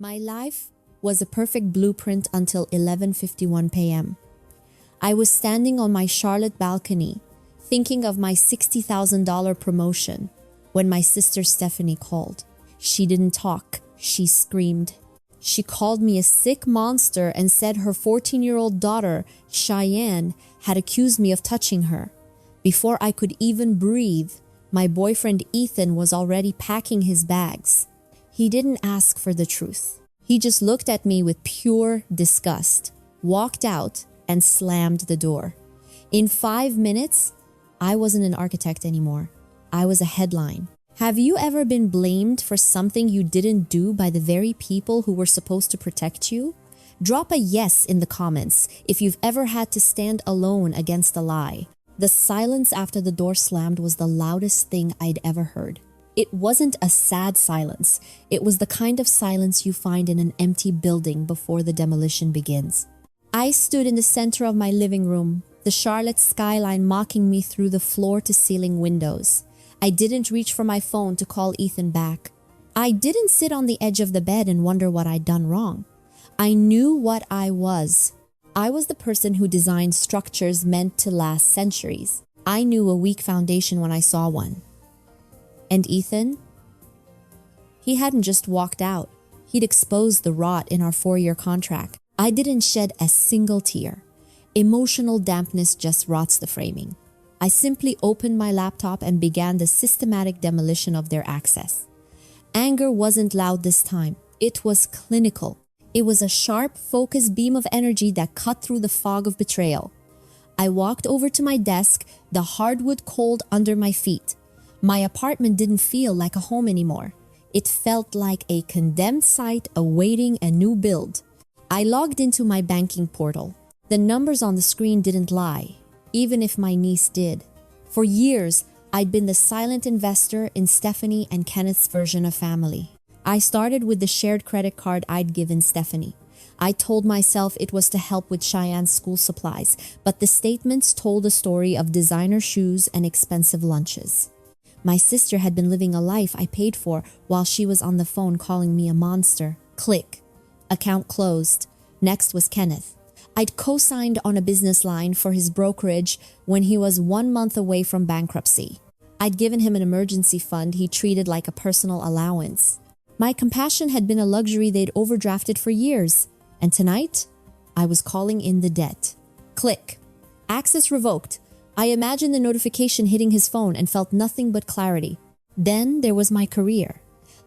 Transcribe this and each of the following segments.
My life was a perfect blueprint until 11:51 p.m. I was standing on my Charlotte balcony, thinking of my $60,000 promotion, when my sister Stephanie called. She didn't talk, she screamed. She called me a sick monster and said her 14-year-old daughter, Cheyenne, had accused me of touching her. Before I could even breathe, my boyfriend Ethan was already packing his bags. He didn't ask for the truth. He just looked at me with pure disgust, walked out, and slammed the door. In 5 minutes, I wasn't an architect anymore. I was a headline. Have you ever been blamed for something you didn't do by the very people who were supposed to protect you? Drop a yes in the comments if you've ever had to stand alone against a lie. The silence after the door slammed was the loudest thing I'd ever heard. It wasn't a sad silence. It was the kind of silence you find in an empty building before the demolition begins. I stood in the center of my living room, the Charlotte skyline mocking me through the floor-to-ceiling windows. I didn't reach for my phone to call Ethan back. I didn't sit on the edge of the bed and wonder what I'd done wrong. I knew what I was. I was the person who designed structures meant to last centuries. I knew a weak foundation when I saw one. And Ethan? He hadn't just walked out. He'd exposed the rot in our 4-year contract. I didn't shed a single tear. Emotional dampness just rots the framing. I simply opened my laptop and began the systematic demolition of their access. Anger wasn't loud this time. It was clinical. It was a sharp, focused beam of energy that cut through the fog of betrayal. I walked over to my desk, the hardwood cold under my feet. My apartment didn't feel like a home anymore. It felt like a condemned site awaiting a new build. I logged into my banking portal. The numbers on the screen didn't lie, even if my niece did. For years, I'd been the silent investor in Stephanie and Kenneth's version of family. I started with the shared credit card I'd given Stephanie. I told myself it was to help with Cheyenne's school supplies, but the statements told a story of designer shoes and expensive lunches. My sister had been living a life I paid for while she was on the phone calling me a monster. Click. Account closed. Next was Kenneth. I'd co-signed on a business line for his brokerage when he was 1 month away from bankruptcy. I'd given him an emergency fund he treated like a personal allowance. My compassion had been a luxury they'd overdrafted for years, and tonight, I was calling in the debt. Click. Access revoked. I imagined the notification hitting his phone and felt nothing but clarity. Then there was my career.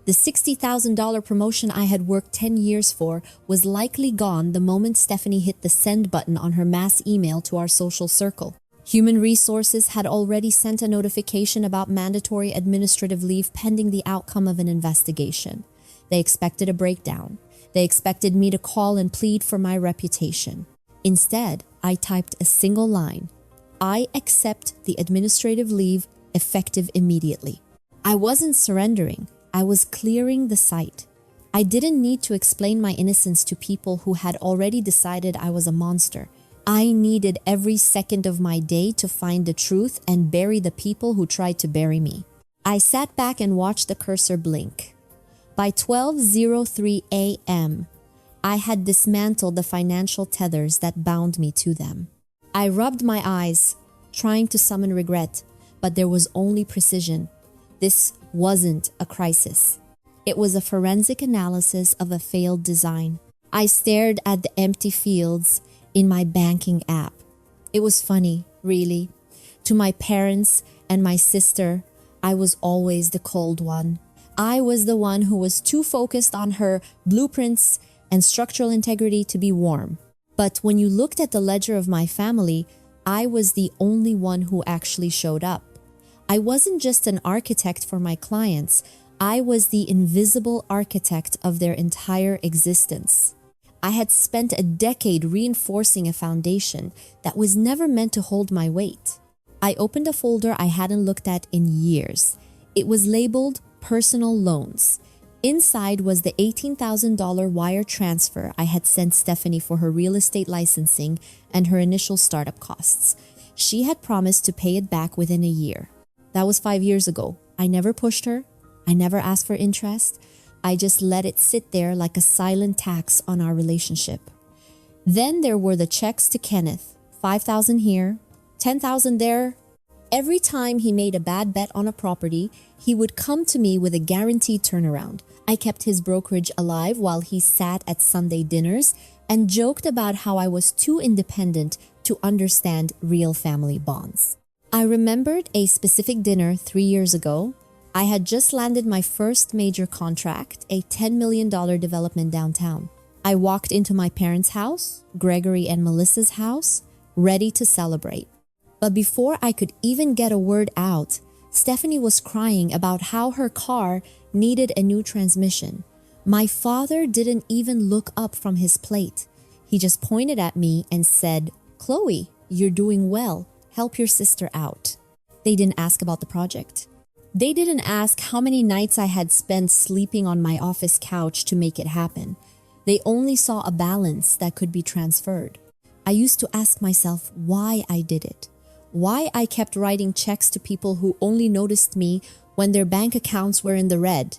The $60,000 promotion I had worked 10 years for was likely gone the moment Stephanie hit the send button on her mass email to our social circle. Human Resources had already sent a notification about mandatory administrative leave pending the outcome of an investigation. They expected a breakdown. They expected me to call and plead for my reputation. Instead, I typed a single line. I accept the administrative leave effective immediately. I wasn't surrendering. I was clearing the site. I didn't need to explain my innocence to people who had already decided I was a monster. I needed every second of my day to find the truth and bury the people who tried to bury me. I sat back and watched the cursor blink. By 12:03 a.m., I had dismantled the financial tethers that bound me to them. I rubbed my eyes, trying to summon regret, but there was only precision. This wasn't a crisis. It was a forensic analysis of a failed design. I stared at the empty fields in my banking app. It was funny, really. To my parents and my sister, I was always the cold one. I was the one who was too focused on her blueprints and structural integrity to be warm. But when you looked at the ledger of my family, I was the only one who actually showed up. I wasn't just an architect for my clients. I was the invisible architect of their entire existence. I had spent a decade reinforcing a foundation that was never meant to hold my weight. I opened a folder I hadn't looked at in years. It was labeled Personal Loans. Inside was the $18,000 wire transfer I had sent Stephanie for her real estate licensing and her initial startup costs. She had promised to pay it back within a year. That was 5 years ago. I never pushed her. I never asked for interest. I just let it sit there like a silent tax on our relationship. Then there were the checks to Kenneth, 5,000 here, 10,000 there. Every time he made a bad bet on a property, he would come to me with a guaranteed turnaround. I kept his brokerage alive while he sat at Sunday dinners and joked about how I was too independent to understand real family bonds. I remembered a specific dinner 3 years ago. I had just landed my first major contract, a $10 million development downtown. I walked into my parents' house, Gregory and Melissa's house, ready to celebrate. But before I could even get a word out, Stephanie was crying about how her car needed a new transmission. My father didn't even look up from his plate. He just pointed at me and said, "Chloe, you're doing well. Help your sister out." They didn't ask about the project. They didn't ask how many nights I had spent sleeping on my office couch to make it happen. They only saw a balance that could be transferred. I used to ask myself why I did it. Why I kept writing checks to people who only noticed me when their bank accounts were in the red.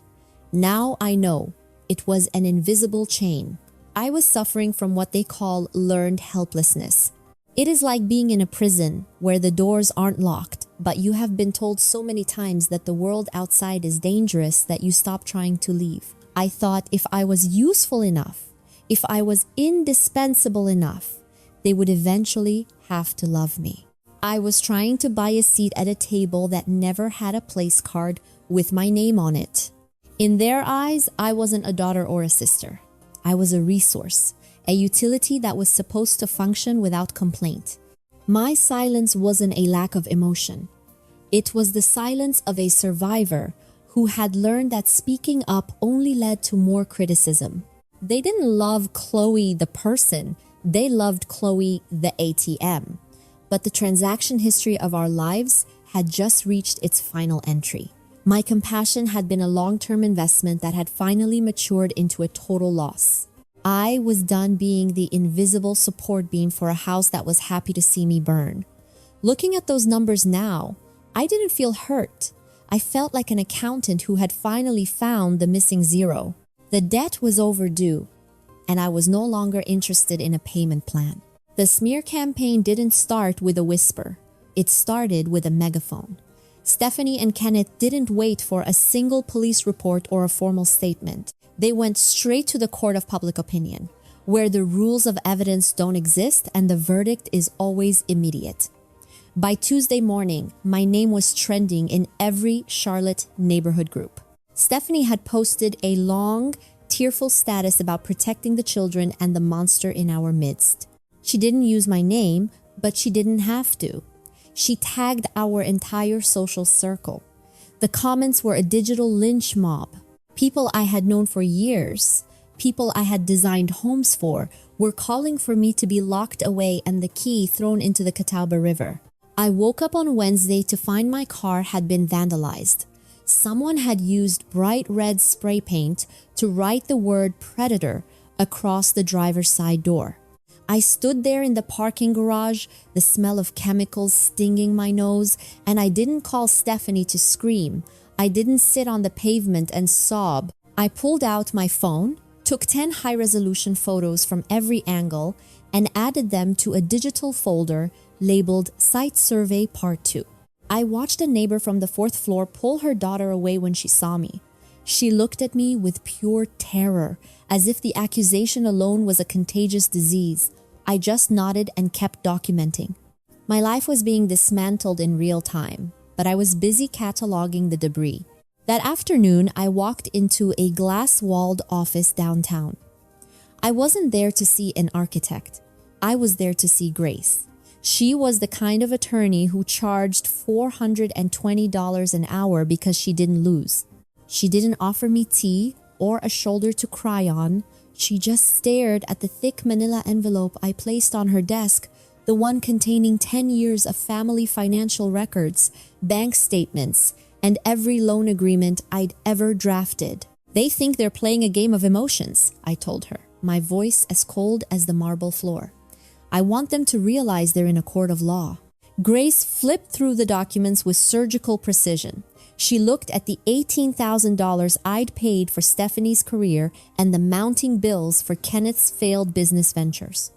Now I know. It was an invisible chain. I was suffering from what they call learned helplessness. It is like being in a prison where the doors aren't locked, but you have been told so many times that the world outside is dangerous that you stop trying to leave. I thought if I was useful enough, if I was indispensable enough, they would eventually have to love me. I was trying to buy a seat at a table that never had a place card with my name on it. In their eyes, I wasn't a daughter or a sister. I was a resource, a utility that was supposed to function without complaint. My silence wasn't a lack of emotion. It was the silence of a survivor who had learned that speaking up only led to more criticism. They didn't love Chloe the person, they loved Chloe the ATM. But the transaction history of our lives had just reached its final entry. My compassion had been a long-term investment that had finally matured into a total loss. I was done being the invisible support beam for a house that was happy to see me burn. Looking at those numbers now, I didn't feel hurt. I felt like an accountant who had finally found the missing zero. The debt was overdue, and I was no longer interested in a payment plan. The smear campaign didn't start with a whisper. It started with a megaphone. Stephanie and Kenneth didn't wait for a single police report or a formal statement. They went straight to the court of public opinion, where the rules of evidence don't exist and the verdict is always immediate. By Tuesday morning, my name was trending in every Charlotte neighborhood group. Stephanie had posted a long, tearful status about protecting the children and the monster in our midst. She didn't use my name, but she didn't have to. She tagged our entire social circle. The comments were a digital lynch mob. People I had known for years, people I had designed homes for, were calling for me to be locked away and the key thrown into the Catawba River. I woke up on Wednesday to find my car had been vandalized. Someone had used bright red spray paint to write the word predator across the driver's side door. I stood there in the parking garage, the smell of chemicals stinging my nose, and I didn't call Stephanie to scream. I didn't sit on the pavement and sob. I pulled out my phone, took 10 high-resolution photos from every angle, and added them to a digital folder labeled Site Survey Part 2. I watched a neighbor from the 4th floor pull her daughter away when she saw me. She looked at me with pure terror, as if the accusation alone was a contagious disease. I just nodded and kept documenting. My life was being dismantled in real time, but I was busy cataloging the debris. That afternoon, I walked into a glass-walled office downtown. I wasn't there to see an architect. I was there to see Grace. She was the kind of attorney who charged $420 an hour because she didn't lose. She didn't offer me tea or a shoulder to cry on. She just stared at the thick manila envelope I placed on her desk, the one containing 10 years of family financial records, bank statements, and every loan agreement I'd ever drafted. They think they're playing a game of emotions, I told her, my voice as cold as the marble floor. I want them to realize they're in a court of law. Grace flipped through the documents with surgical precision. She looked at the $18,000 I'd paid for Stephanie's career and the mounting bills for Kenneth's failed business ventures.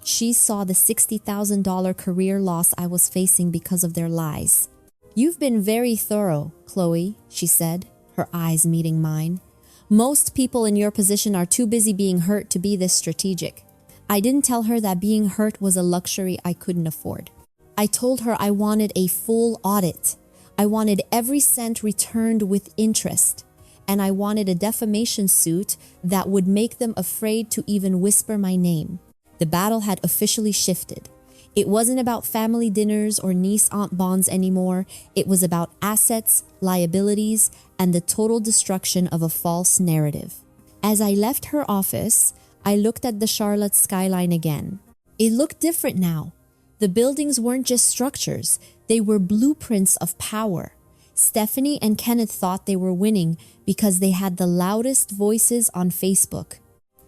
She saw the $60,000 career loss I was facing because of their lies. "You've been very thorough, Chloe," she said, her eyes meeting mine. "Most people in your position are too busy being hurt to be this strategic." I didn't tell her that being hurt was a luxury I couldn't afford. I told her I wanted a full audit. I wanted every cent returned with interest, and I wanted a defamation suit that would make them afraid to even whisper my name. The battle had officially shifted. It wasn't about family dinners or niece-aunt bonds anymore. It was about assets, liabilities, and the total destruction of a false narrative. As I left her office, I looked at the Charlotte skyline again. It looked different now. The buildings weren't just structures, they were blueprints of power. Stephanie and Kenneth thought they were winning because they had the loudest voices on Facebook.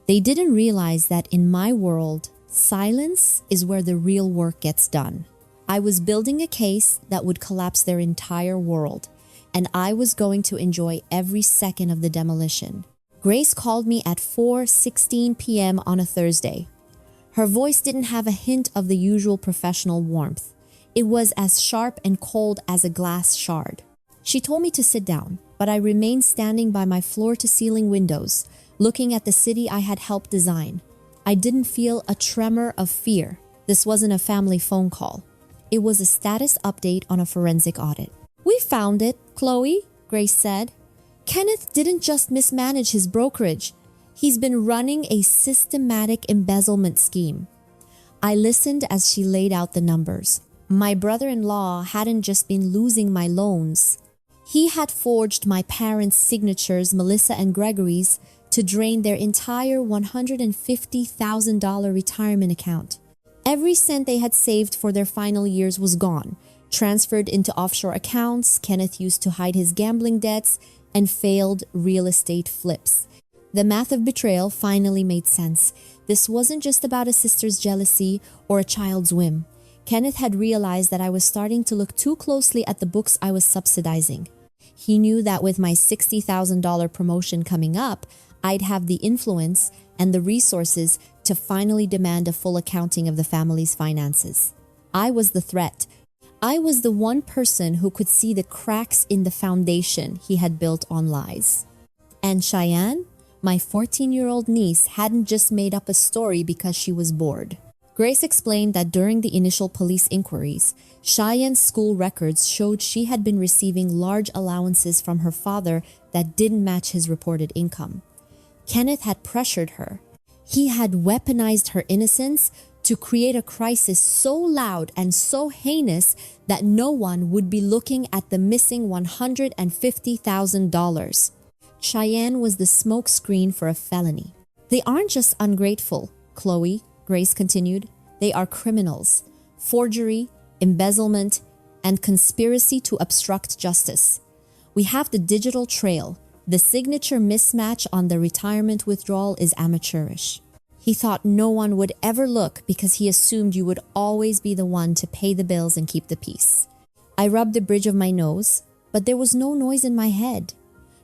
They didn't realize that in my world, silence is where the real work gets done. I was building a case that would collapse their entire world, and I was going to enjoy every second of the demolition. Grace called me at 4:16 p.m. on a Thursday. Her voice didn't have a hint of the usual professional warmth. It was as sharp and cold as a glass shard. She told me to sit down, but I remained standing by my floor-to-ceiling windows, looking at the city I had helped design. I didn't feel a tremor of fear. This wasn't a family phone call. It was a status update on a forensic audit. "We found it, Chloe," Grace said. "Kenneth didn't just mismanage his brokerage. He's been running a systematic embezzlement scheme." I listened as she laid out the numbers. My brother-in-law hadn't just been losing my loans. He had forged my parents' signatures, Melissa and Gregory's, to drain their entire $150,000 retirement account. Every cent they had saved for their final years was gone, transferred into offshore accounts Kenneth used to hide his gambling debts and failed real estate flips. The math of betrayal finally made sense. This wasn't just about a sister's jealousy or a child's whim. Kenneth had realized that I was starting to look too closely at the books I was subsidizing. He knew that with my $60,000 promotion coming up, I'd have the influence and the resources to finally demand a full accounting of the family's finances. I was the threat. I was the one person who could see the cracks in the foundation he had built on lies. And Cheyenne, my 14-year-old niece, hadn't just made up a story because she was bored. Grace explained that during the initial police inquiries, Cheyenne's school records showed she had been receiving large allowances from her father that didn't match his reported income. Kenneth had pressured her. He had weaponized her innocence to create a crisis so loud and so heinous that no one would be looking at the missing $150,000. Cheyenne was the smokescreen for a felony. "They aren't just ungrateful, Chloe," Grace continued. "They are criminals. Forgery, embezzlement, and conspiracy to obstruct justice. We have the digital trail. The signature mismatch on the retirement withdrawal is amateurish." He thought no one would ever look because he assumed you would always be the one to pay the bills and keep the peace. I rubbed the bridge of my nose, but there was no noise in my head.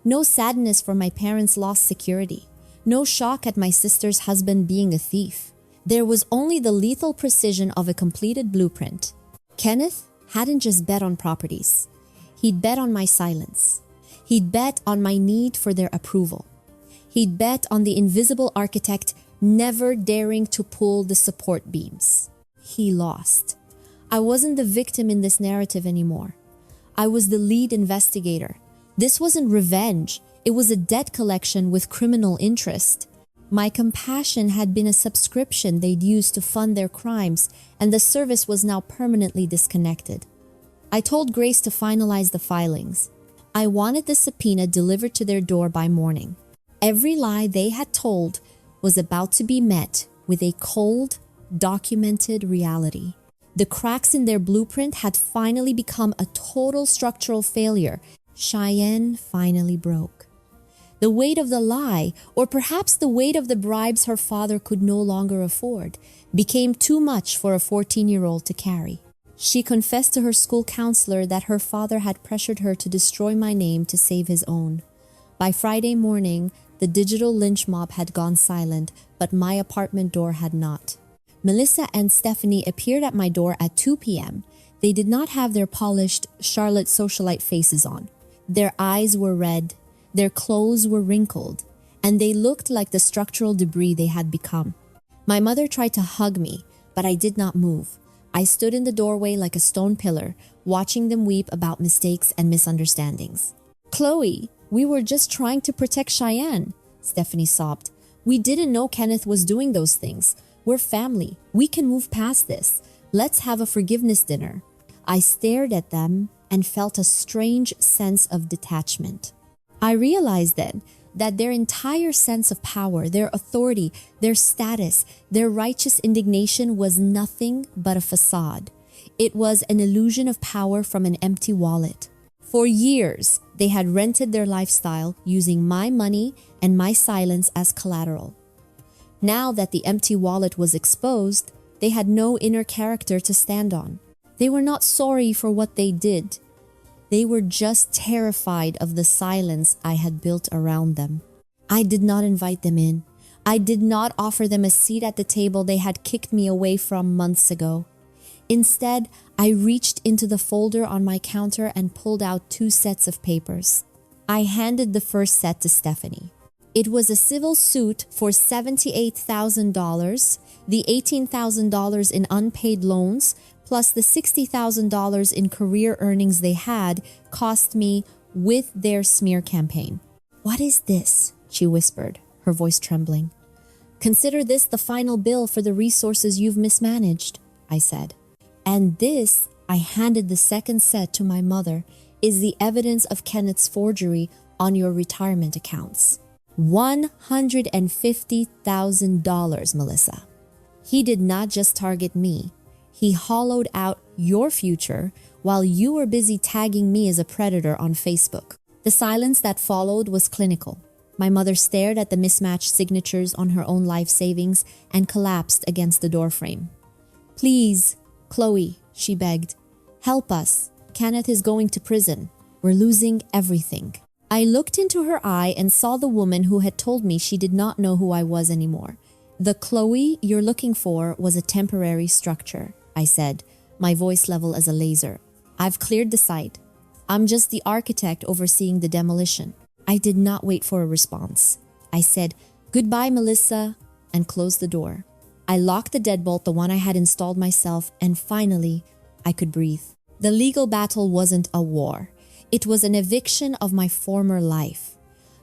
No sadness for my parents' lost security. No shock at my sister's husband being a thief. There was only the lethal precision of a completed blueprint. Kenneth hadn't just bet on properties. He'd bet on my silence. He'd bet on my need for their approval. He'd bet on the invisible architect never daring to pull the support beams. He lost. I wasn't the victim in this narrative anymore. I was the lead investigator. This wasn't revenge. It was a debt collection with criminal interest. My compassion had been a subscription they'd used to fund their crimes, and the service was now permanently disconnected. I told Grace to finalize the filings. I wanted the subpoena delivered to their door by morning. Every lie they had told was about to be met with a cold, documented reality. The cracks in their blueprint had finally become a total structural failure. Cheyenne finally broke. The weight of the lie, or perhaps the weight of the bribes her father could no longer afford, became too much for a 14-year-old to carry. She confessed to her school counselor that her father had pressured her to destroy my name to save his own. By Friday morning, the digital lynch mob had gone silent, but my apartment door had not. Melissa and Stephanie appeared at my door at 2 p.m. They did not have their polished Charlotte socialite faces on. Their eyes were red, their clothes were wrinkled, and they looked like the structural debris they had become. My mother tried to hug me, but I did not move. I stood in the doorway like a stone pillar, watching them weep about mistakes and misunderstandings. "Chloe, we were just trying to protect Cheyenne," Stephanie sobbed. "We didn't know Kenneth was doing those things. We're family. We can move past this. Let's have a forgiveness dinner." I stared at them and felt a strange sense of detachment. I realized then that their entire sense of power, their authority, their status, their righteous indignation was nothing but a facade. It was an illusion of power from an empty wallet. For years, they had rented their lifestyle using my money and my silence as collateral. Now that the empty wallet was exposed, they had no inner character to stand on. They were not sorry for what they did. They were just terrified of the silence I had built around them. I did not invite them in. I did not offer them a seat at the table they had kicked me away from months ago. Instead, I reached into the folder on my counter and pulled out 2 sets of papers. I handed the first set to Stephanie. It was a civil suit for $78,000, the $18,000 in unpaid loans, plus the $60,000 in career earnings they had cost me with their smear campaign. "What is this?" she whispered, her voice trembling. "Consider this the final bill for the resources you've mismanaged," I said. "And this," I handed the second set to my mother, "is the evidence of Kenneth's forgery on your retirement accounts. $150,000, Melissa. He did not just target me. He hollowed out your future while you were busy tagging me as a predator on Facebook." The silence that followed was clinical. My mother stared at the mismatched signatures on her own life savings and collapsed against the doorframe. "Please, Chloe," she begged. "Help us. Kenneth is going to prison. We're losing everything." I looked into her eye and saw the woman who had told me she did not know who I was anymore. "The Chloe you're looking for was a temporary structure," I said, my voice level as a laser. "I've cleared the site. I'm just the architect overseeing the demolition." I did not wait for a response. I said, "Goodbye, Melissa," and closed the door. I locked the deadbolt, the one I had installed myself, and finally, I could breathe. The legal battle wasn't a war. It was an eviction of my former life.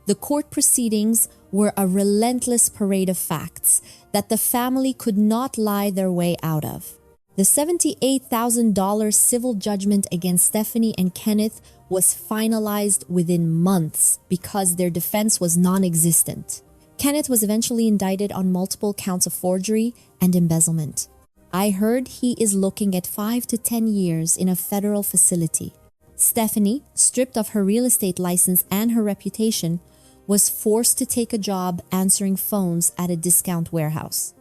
The court proceedings were a relentless parade of facts that the family could not lie their way out of. The $78,000 civil judgment against Stephanie and Kenneth was finalized within months because their defense was non-existent. Kenneth was eventually indicted on multiple counts of forgery and embezzlement. I heard he is looking at 5 to 10 years in a federal facility. Stephanie, stripped of her real estate license and her reputation, was forced to take a job answering phones at a discount warehouse.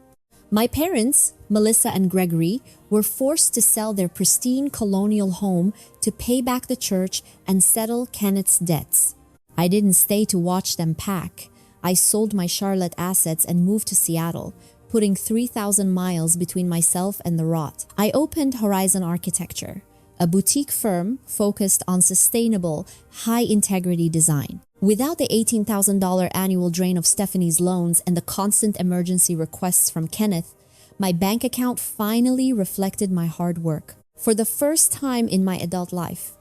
My parents, Melissa and Gregory, were forced to sell their pristine colonial home to pay back the church and settle Kenneth's debts. I didn't stay to watch them pack. I sold my Charlotte assets and moved to Seattle, putting 3,000 miles between myself and the rot. I opened Horizon Architecture, a boutique firm focused on sustainable, high-integrity design. Without the $18,000 annual drain of Stephanie's loans and the constant emergency requests from Kenneth, my bank account finally reflected my hard work. For the first time in my adult life,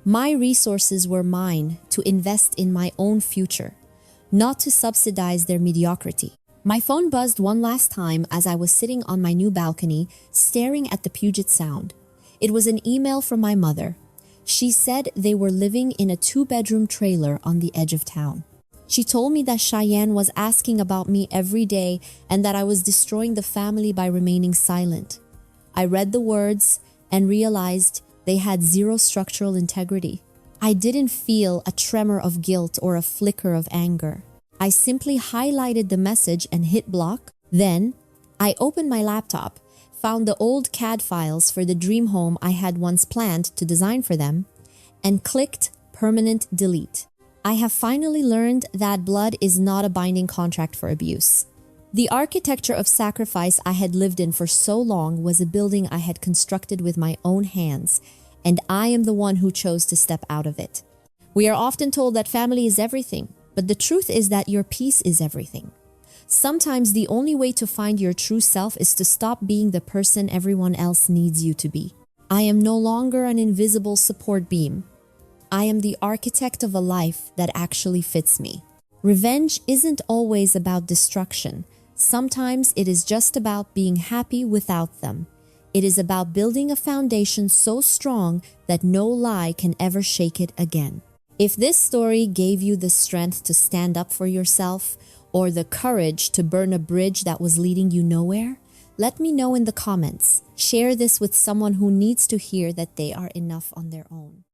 my resources were mine to invest in my own future, not to subsidize their mediocrity. My phone buzzed one last time as I was sitting on my new balcony, staring at the Puget Sound. It was an email from my mother. She said they were living in a 2-bedroom trailer on the edge of town. She told me that Cheyenne was asking about me every day and that I was destroying the family by remaining silent. I read the words and realized they had zero structural integrity. I didn't feel a tremor of guilt or a flicker of anger. I simply highlighted the message and hit block. Then, I opened my laptop, found the old CAD files for the dream home I had once planned to design for them, and clicked permanent delete. I have finally learned that blood is not a binding contract for abuse. The architecture of sacrifice I had lived in for so long was a building I had constructed with my own hands, and I am the one who chose to step out of it. We are often told that family is everything, but the truth is that your peace is everything. Sometimes the only way to find your true self is to stop being the person everyone else needs you to be. I am no longer an invisible support beam. I am the architect of a life that actually fits me. Revenge isn't always about destruction. Sometimes it is just about being happy without them. It is about building a foundation so strong that no lie can ever shake it again. If this story gave you the strength to stand up for yourself, or the courage to burn a bridge that was leading you nowhere, let me know in the comments. Share this with someone who needs to hear that they are enough on their own.